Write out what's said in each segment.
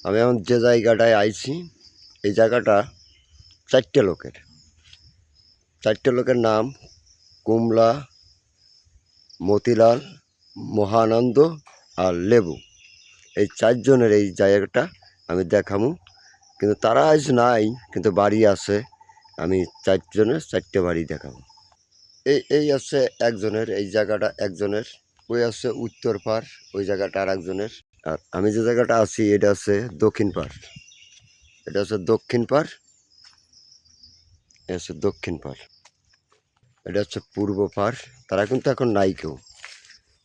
আমি এখন যে জায়গাটায় আইছি এই জায়গাটা চারটে লোকের নাম কুমলা, মতিলাল, মহানন্দ আর লেবু। এই চারজনের এই জায়গাটা আমি দেখামু, কিন্তু তারা আজ নাই, কিন্তু বাড়ি আছে। আমি চারজনের চারটে বাড়ি দেখাবো। এই আছে একজনের, এই জায়গাটা একজনের। ওই আছে উত্তর পাড়, ওই জায়গাটা আর একজনের। আর আমি যে জায়গাটা আছি এটা আছে দক্ষিণ পাড়। এটা হচ্ছে দক্ষিণ পাড়, এটা হচ্ছে দক্ষিণ পাড়। এটা হচ্ছে পূর্ব পাড়। তারা কিন্তু এখন নাই কেউ,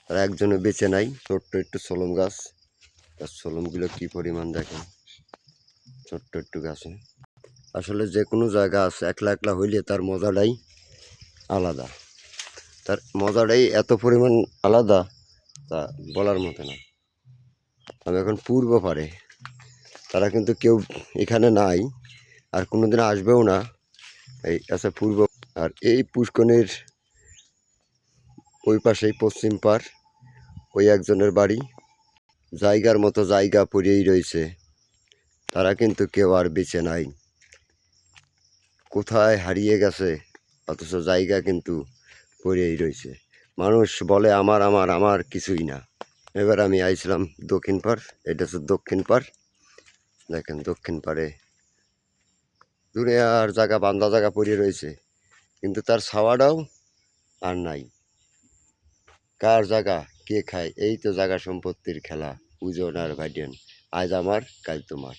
তারা একজনে বেঁচে নাই। ছোট্ট একটু সোলম গাছ, তার সোলমগুলো কী পরিমাণ দেখেন, ছোট্ট একটু গাছে। আসলে যে কোনো জায়গা আছে একলা একলা হইলে তার মজাটাই আলাদা, তার মজাটাই এত পরিমাণ আলাদা তা বলার মতো না। আমি এখন পূর্ব পাড়ে, তারা কিন্তু কেউ এখানে নাই আর কোনোদিন আসবেও না। এই আছে পূর্ব। আর এই পুষ্কনির ওই পাশেই পশ্চিম পাড়, ওই একজনের বাড়ি। জায়গার মতো জায়গা পড়েই রয়েছে, তারা কিন্তু কেউ আর বেঁচে নাই, কোথায় হারিয়ে গেছে, অথচ জায়গা কিন্তু পড়েই রয়েছে। মানুষ বলে আমার আমার আমার কিছুই না। এবার আমি আইছিলাম দক্ষিণ পাড়, এটা হচ্ছে দক্ষিণ পাড়। দেখেন দক্ষিণ পাড়ে দুনিয়ার জায়গা, বান্ধা জায়গা পড়ে রয়েছে, কিন্তু তার ছাওয়াটাও আর নাই। কার জায়গা কে খায়, এই তো জায়গা সম্পত্তির খেলা, উজন আর ভাইডেন। আজ আমার কাল তোমার।